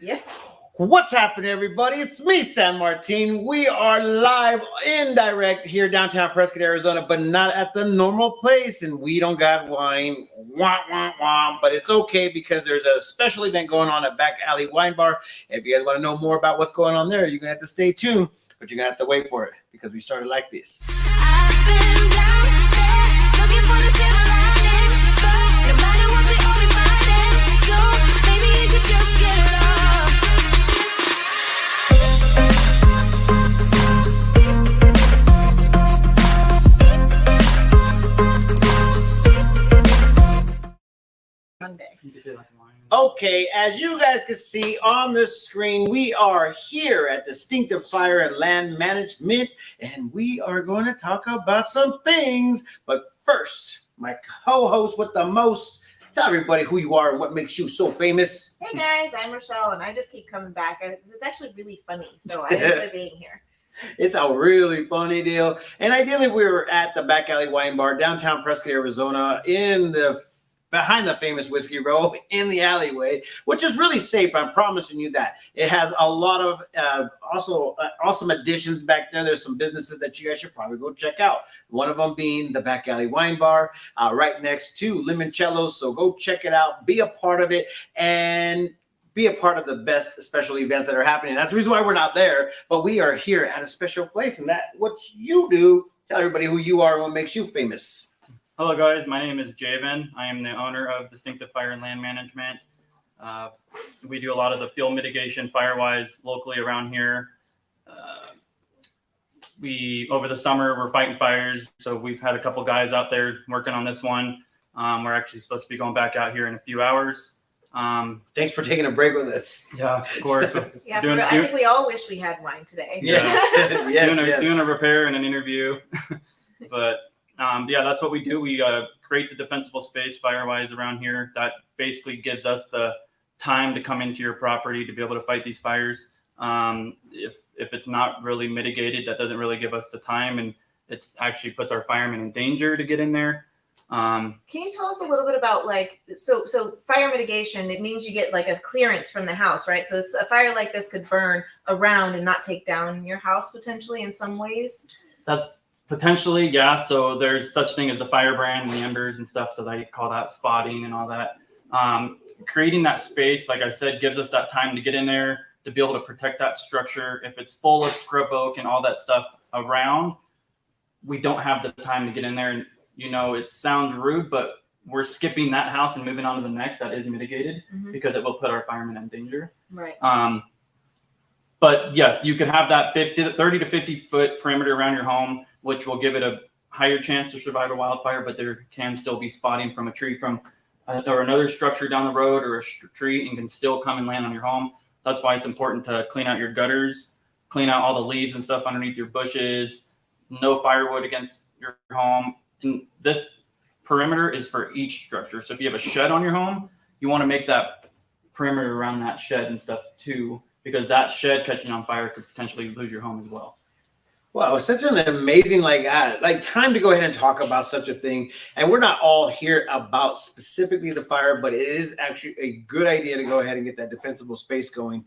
Yes. What's happening, everybody? It's me, San Martin. We are live in direct here downtown Prescott, Arizona, but not at the normal place. And we don't got wine, wah, wah, wah. But it's okay because there's a special event going on at Back Alley Wine Bar. If you guys want to know more about what's going on there, you're going to have to stay tuned, but you're going to have to wait for it because we started like this. I've been down there, looking for the silver lining, but no matter what, we always find it. So maybe you should just get lost. Monday. Okay, as you guys can see on the screen, we are here at Distinctive Fire and Land Management, and we are going to talk about some things. But first, my co-host with the most, tell everybody who you are and what makes you so famous. Hey guys, I'm Rochelle, and I just keep coming back. This is actually really funny, so I enjoy being here. It's a really funny deal. And ideally, we were at the Back Alley Wine Bar, downtown Prescott, Arizona, behind the famous Whiskey Row in the alleyway, which is really safe. I'm promising you that. It has a lot of also awesome additions back there. There's some businesses that you guys should probably go check out. One of them being the Back Alley Wine Bar, right next to Limoncello. So go check it out, be a part of it, and be a part of the best special events that are happening. That's the reason why we're not there, but we are here at a special place, and that what you do. Tell everybody who you are and what makes you famous. Hello guys, my name is Javen. I am the owner of Distinctive Fire and Land Management. We do a lot of the field mitigation fire-wise locally around here. Over the summer, we're fighting fires, so we've had a couple guys out there working on this one. We're actually supposed to be going back out here in a few hours. Thanks for taking a break with us. Yeah, of course. Yeah, I think we all wish we had wine today. Yes, yes, doing a repair and an interview. But yeah, that's what we do. We create the defensible space fire-wise around here. That basically gives us the time to come into your property to be able to fight these fires. If it's not really mitigated, that doesn't really give us the time, and it actually puts our firemen in danger to get in there. Can you tell us a little bit about so fire mitigation? It means you get like a clearance from the house, right? So it's a fire like this could burn around and not take down your house potentially in some ways. That's potentially, yeah. So there's such thing as the firebrand and the embers and stuff. So they call that spotting and all that. Creating that space, like I said, gives us that time to get in there to be able to protect that structure. If it's full of scrub oak and all that stuff around, we don't have the time to get in there. And it sounds rude, but we're skipping that house and moving on to the next that is mitigated because it will put our firemen in danger. Right. But yes, you can have that 30 to 50 foot perimeter around your home, which will give it a higher chance to survive a wildfire, but there can still be spotting from a tree or another structure down the road or a tree and can still come and land on your home. That's why it's important to clean out your gutters, clean out all the leaves and stuff underneath your bushes, no firewood against your home. And this perimeter is for each structure. So if you have a shed on your home, you want to make that perimeter around that shed and stuff too, because that shed catching on fire could potentially lose your home as well. Wow, it's such an amazing time to go ahead and talk about such a thing. And we're not all here about specifically the fire, but it is actually a good idea to go ahead and get that defensible space going.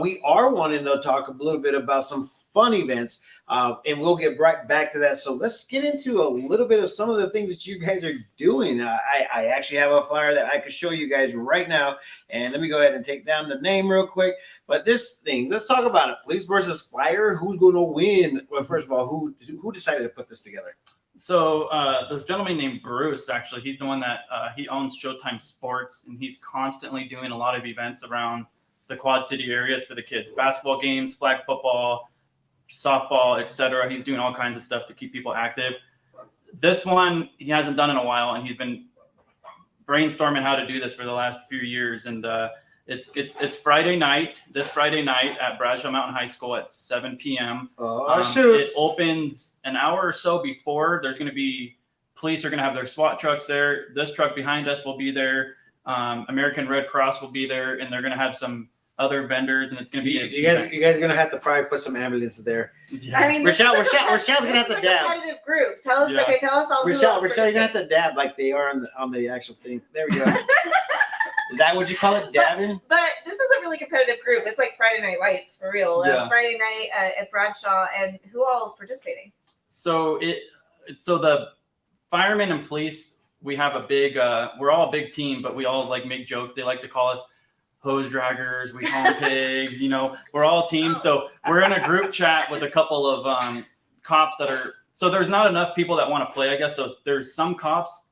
We are wanting to talk a little bit about some fun events, and we'll get right back to that. So let's get into a little bit of some of the things that you guys are doing. I actually have a flyer that I could show you guys right now, and let me go ahead and take down the name real quick. But this thing, let's talk about it. Police versus fire. Who's going to win? Well, first of all, who decided to put this together? So this gentleman named Bruce, actually, he's the one that he owns Showtime Sports, and he's constantly doing a lot of events around the Quad City areas for the kids, basketball games, flag football, softball, etc. He's doing all kinds of stuff to keep people active. This one he hasn't done in a while, and he's been brainstorming how to do this for the last few years. And it's Friday night, this Friday night at Bradshaw Mountain High School at 7 p.m. It opens an hour or so before. There's going to be police are going to have their SWAT trucks there. This truck behind us will be there. American Red Cross will be there, and they're going to have some other vendors, and it's going to be. You guys are going to have to probably put some ambulances there. Yeah. I mean, Rochelle's going to have to dab. Competitive group. Tell us, okay, tell us all. Rochelle, you're going to have to dab like they are on the actual thing. There we go. Is that what you call it, dabbing? But this is a really really competitive group. It's like Friday Night Lights for real. Yeah. Friday night at Bradshaw, and who all is participating? So the firemen and police, we have a big. We're all a big team, but we all like make jokes. They like to call us hose draggers. We call them pigs. We're all teams. So we're in a group chat with a couple of cops that are. So there's not enough people that want to play, I guess. So there's some cops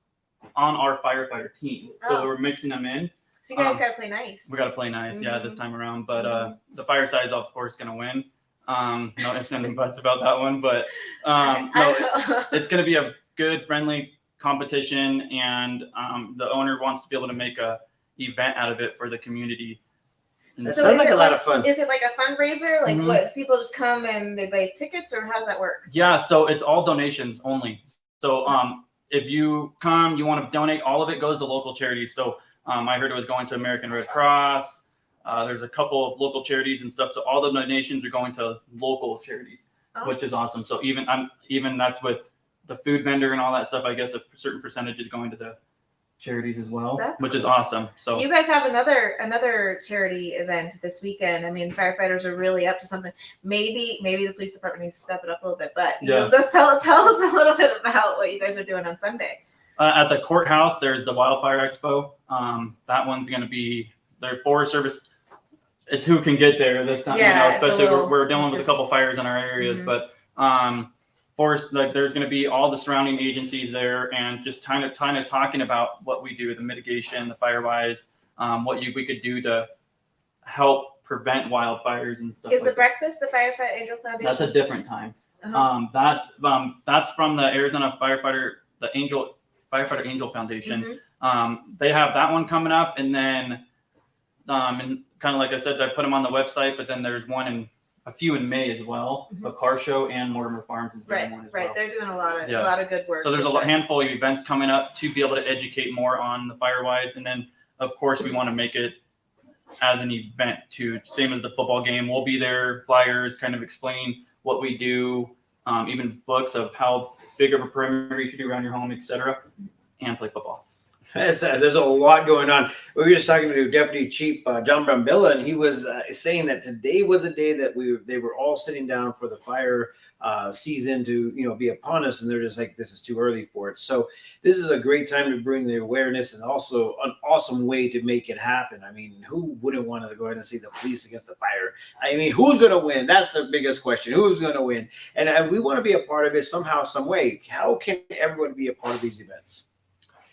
on our firefighter team. So Oh. we're mixing them in. So you guys gotta play nice. We got to play nice, yeah, Mm-hmm. this time around. But the fire side is, of course, going to win. No ifs and buts about that one. But it's going to be a good, friendly competition. And the owner wants to be able to make a event out of it for the community. That So sounds is like it a lot of fun. Is it like a fundraiser? Like Mhm. what? People just come and they buy tickets, or how does that work? Yeah, so it's all donations only. So if you come, you want to donate, all of it goes to local charities. So I heard it was going to American Red Cross. There's a couple of local charities and stuff. So all the donations are going to local charities, which is awesome. So even that's with the food vendor and all that stuff. I guess a certain percentage is going to the charities as well, That's which is cool. awesome. So You guys have another charity event this weekend. I mean, firefighters are really up to something. Maybe the police department needs to step it up a little bit. But Yeah. let's tell us a little bit about what you guys are doing on Sunday. at the courthouse, there's the Wildfire Expo. That one's going to be their Forest Service. It's who can get there this time, Yeah, it's a especially little- we're dealing with a it's- couple fires in our areas, Mhm. but Forest, like there's going to be all the surrounding agencies there and just kind of talking about what we do, the mitigation, the firewise, what we could do to help prevent wildfires and stuff. Is like the breakfast the Firefight Angel that. Foundation? That's a different time. Uh-huh. That's from the Arizona Firefighter Angel Foundation. Mhm. They have that one coming up, and then and kind of like I said, I put them on the website, but then there's a few in May as well. Mhm. A car show and Mortimer Farms is doing one as Right. well. They're doing a lot Yeah. of good work. So there's for a sure. handful of events coming up to be able to educate more on the firewise, and then of course we want to make it as an event too, same as the football game. We'll be there, flyers, kind of explaining what we do, even books of how big of a perimeter you should do around your home, etc., and play football. There's a lot going on. We were just talking to Deputy Chief John Brambilla, and he was saying that today was a day that they were all sitting down for the fire season to be upon us, and they're just like, this is too early for it. So this is a great time to bring the awareness and also an awesome way to make it happen. I mean, who wouldn't want to go ahead and see the police against the fire? I mean, who's going to win? That's the biggest question. Who's going to win? And we want to be a part of it somehow, some way. How can everyone be a part of these events?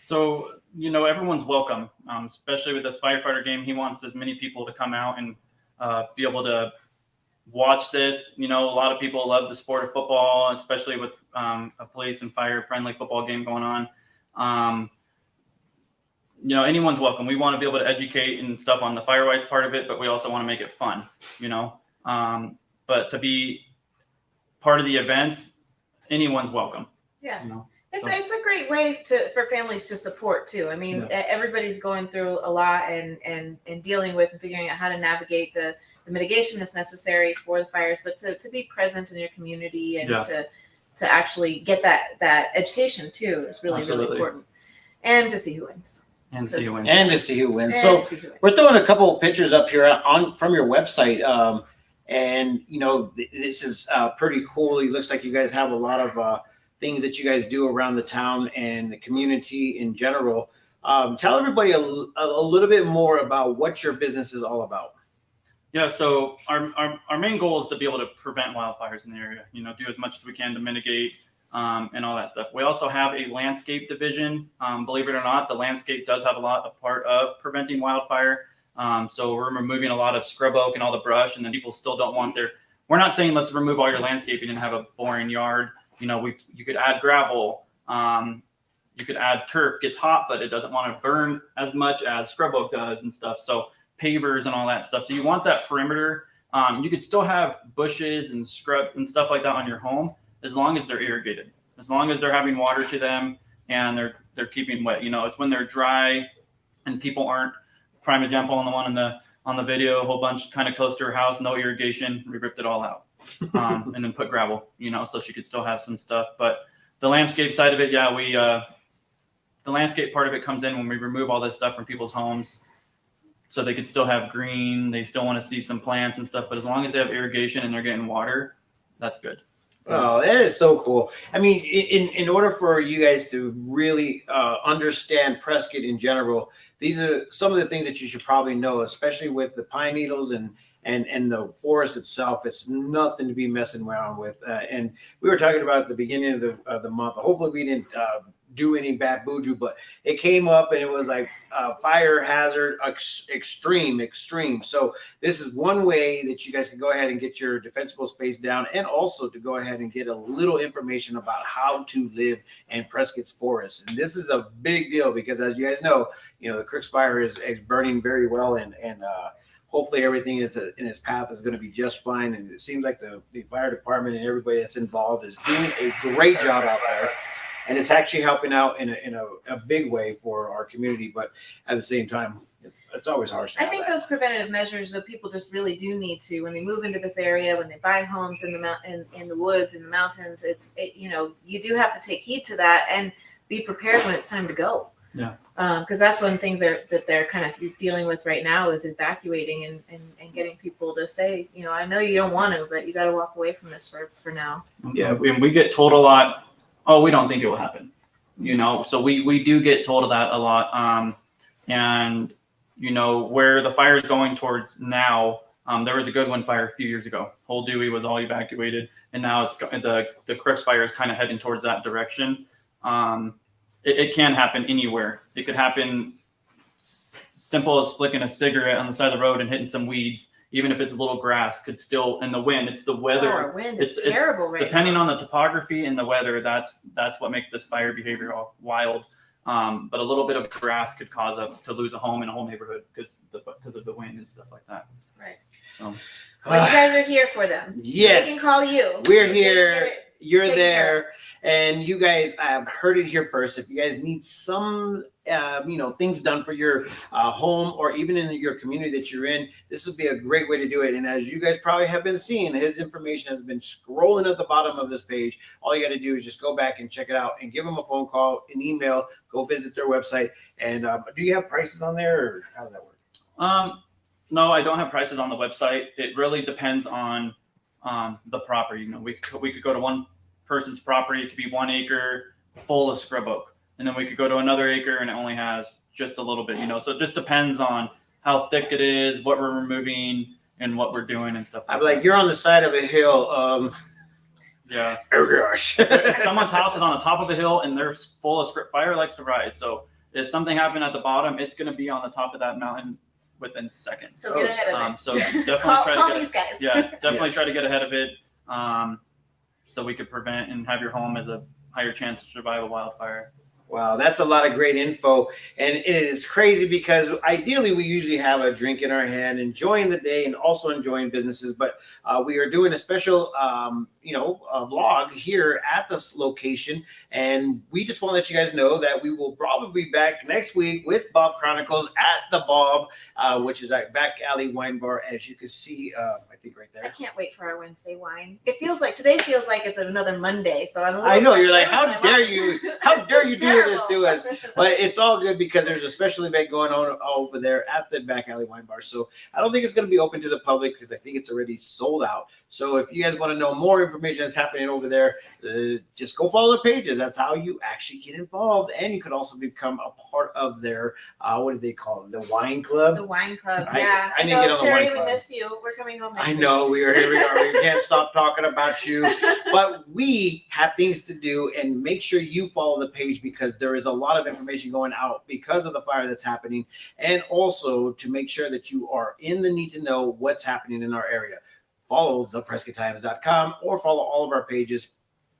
So, everyone's welcome, especially with this firefighter game. He wants as many people to come out and be able to watch this. A lot of people love the sport of football, especially with a police and fire friendly football game going on. Anyone's welcome. We want to be able to educate and stuff on the firewise part of it, but we also want to make it fun, but to be part of the events, anyone's welcome. Yeah. So- It's a great way for families to support too. I mean, everybody's going through a lot and dealing with and figuring out how to navigate the mitigation that's necessary for the fires, but to be present in your community and to actually get that education too is really, Absolutely. really important. And to see who wins. And see you win. And to see who wins. And So to see who wins. we're throwing a couple of pictures up here from your website. And this is pretty cool. It looks like you guys have a lot of things that you guys do around the town and the community in general. Tell everybody a little bit more about what your business is all about. Yeah, so our main goal is to be able to prevent wildfires in the area, do as much as we can to mitigate and all that stuff. We also have a landscape division. Believe it or not, the landscape does have a part of preventing wildfire. So we're removing a lot of scrub oak and all the brush, and then people still don't want we're not saying let's remove all your landscaping and have a boring yard. You could add gravel, you could add turf, gets hot, but it doesn't want to burn as much as scrub oak does and stuff. So pavers and all that stuff. So you want that perimeter. You could still have bushes and scrub and stuff like that on your home as long as they're irrigated, as long as they're having water to them and they're keeping wet. It's when they're dry and people aren't. Prime example on the one on the video, a whole bunch kind of close to her house, no irrigation. We ripped it all out and then put gravel, so she could still have some stuff. But the landscape side of it, the landscape part of it comes in when we remove all this stuff from people's homes. so they could still have green. They still want to see some plants and stuff, but as long as they have irrigation and they're getting water, that's good. Oh, that is so cool. I mean, in order for you guys to really understand Prescott in general, these are some of the things that you should probably know, especially with the pine needles and the forest itself. It's nothing to be messing around with. And we were talking about at the beginning of the month. Hopefully, we didn't do any bad buju, but it came up and it was like fire hazard extreme. So this is one way that you guys can go ahead and get your defensible space down, and also to go ahead and get a little information about how to live in Prescott's forest. And this is a big deal because, as you guys know, the Crix fire is burning very well, and hopefully everything in its path is going to be just fine. And it seems like the fire department and everybody that's involved is doing a great job out there. And it's actually helping out in a big way for our community. But at the same time, it's always harsh. I think those preventative measures that people just really do need to, when they move into this area, when they buy homes in the woods, in the mountains, you do have to take heed to that and be prepared when it's time to go. Yeah. Because that's one thing that they're kind of dealing with right now is evacuating and getting people to say, I know you don't want to, but you got to walk away from this for now. Yeah, we get told a lot, oh, we don't think it will happen. So we do get told that a lot. And where the fire is going towards now, there was a Goodwin fire a few years ago. Whole Dewey was all evacuated, and now it's the Crix fire is kind of heading towards that direction. It can happen anywhere. It could happen simple as flicking a cigarette on the side of the road and hitting some weeds, even if it's a little grass, could still, and the wind, it's the weather. Our wind is terrible right now. Depending on the topography and the weather, that's what makes this fire behavior all wild. But a little bit of grass could cause to lose a home in a whole neighborhood because of the wind and stuff like that. Right. So, well, you guys are here for them. Yes. They can call you. We're here. You're Take there, and you guys have heard it here first. If you guys need some, things done for your home or even in your community that you're in, this would be a great way to do it. And as you guys probably have been seeing, his information has been scrolling at the bottom of this page. All you got to do is just go back and check it out and give them a phone call, an email, go visit their website. And do you have prices on there, or how does that work? No, I don't have prices on the website. It really depends on the property. We could go to one person's property. It could be 1 acre full of scrub oak, and then we could go to another acre and it only has just a little bit. So it just depends on how thick it is, what we're removing, and what we're doing and stuff. I'm like, you're on the side of a hill. Yeah. Oh gosh. Someone's house is on the top of a hill and they're full of script. Fire likes to rise, so if something happened at the bottom, it's going to be on the top of that mountain within seconds. So get ahead of it. So definitely Call these guys. Yeah, definitely Yes. try to get ahead of it, so we could prevent and have your home as a higher chance to survive a wildfire. Wow, that's a lot of great info. And it is crazy because ideally we usually have a drink in our hand, enjoying the day and also enjoying businesses. But we are doing a special, a vlog here at this location. And we just want to let you guys know that we will probably be back next week with B.A.W.B Chronicles at the B.A.W.B, which is at Back Alley Wine Bar, as you can see, I think right I there. can't wait for our Wednesday wine. Today feels like it's another Monday. So I'm. I know, you're like, how dare you do this to us? But it's all good because there's a special event going on over there at the Back Alley Wine Bar. So I don't think it's going to be open to the public because I think it's already sold out. So if you guys want to know more information that's happening over there, just go follow the pages. That's how you actually get involved. And you could also become a part of their, what do they call it? The wine club? The wine club. I- Yeah. I need to get on the Sherry, wine club. we miss you. We're coming home next I week. know we can't stop talking about you, but we have things to do, and make sure you follow the page because there is a lot of information going out because of the fire that's happening, and also to make sure that you are in the need to know what's happening in our area. Follow theprescotttimes.com or follow all of our pages,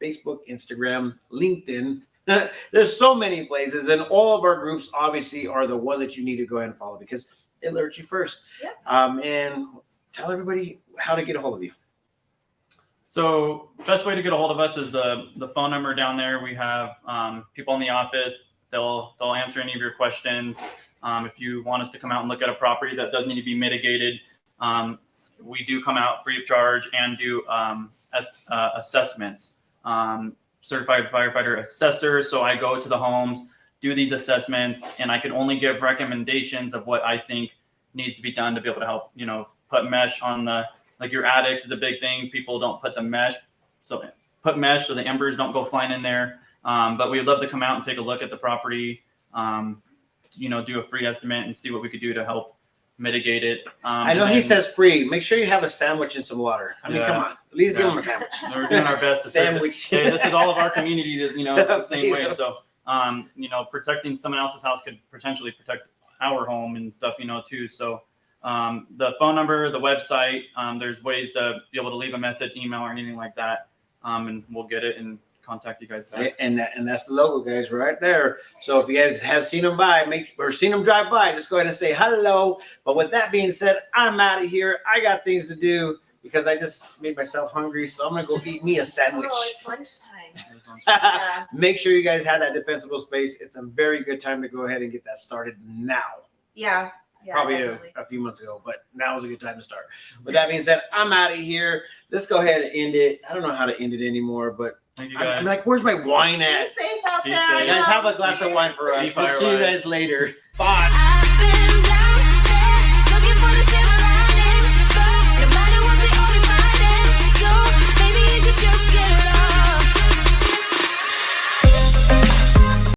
Facebook, Instagram, LinkedIn. There's so many places, and all of our groups obviously are the one that you need to go ahead and follow because it alerts you first. Yep. And tell everybody how to get a hold of you. So best way to get a hold of us is the phone number down there. We have people in the office. They'll answer any of your questions. If you want us to come out and look at a property that does need to be mitigated, we do come out free of charge and do assessments. Certified firefighter assessor. So I go to the homes, do these assessments, and I can only give recommendations of what I think needs to be done to be able to help, put mesh on like your attics is a big thing. People don't put the mesh. So put mesh so the embers don't go flying in there. But we'd love to come out and take a look at the property, do a free estimate and see what we could do to help mitigate it. I know he says free. Make sure you have a sandwich and some water. I mean, come on. At least give him a sandwich. We're doing our best to sandwich. Hey, this is all of our community. It's the same way. So, protecting someone else's house could potentially protect our home and stuff, too. So, the phone number, the website, there's ways to be able to leave a message, email, or anything like that, and we'll get it and contact you guys back. And that's the logo, guys, right there. So if you guys have seen them seen them drive by, just go ahead and say hello. But with that being said, I'm out of here. I got things to do because I just made myself hungry. So I'm gonna go eat me a sandwich. Oh, it's lunchtime. Yeah. Make sure you guys have that defensible space. It's a very good time to go ahead and get that started now. Yeah. Probably a few months ago, but now is a good time to start. With that being said, I'm out of here. Let's go ahead and end it. I don't know how to end it anymore, but Thank you guys. I'm like, where's my wine at? Be safe out Be there. safe. You guys have a glass of wine for us. Keep We'll fire see you wise. guys later. Bye. I've been down there looking for the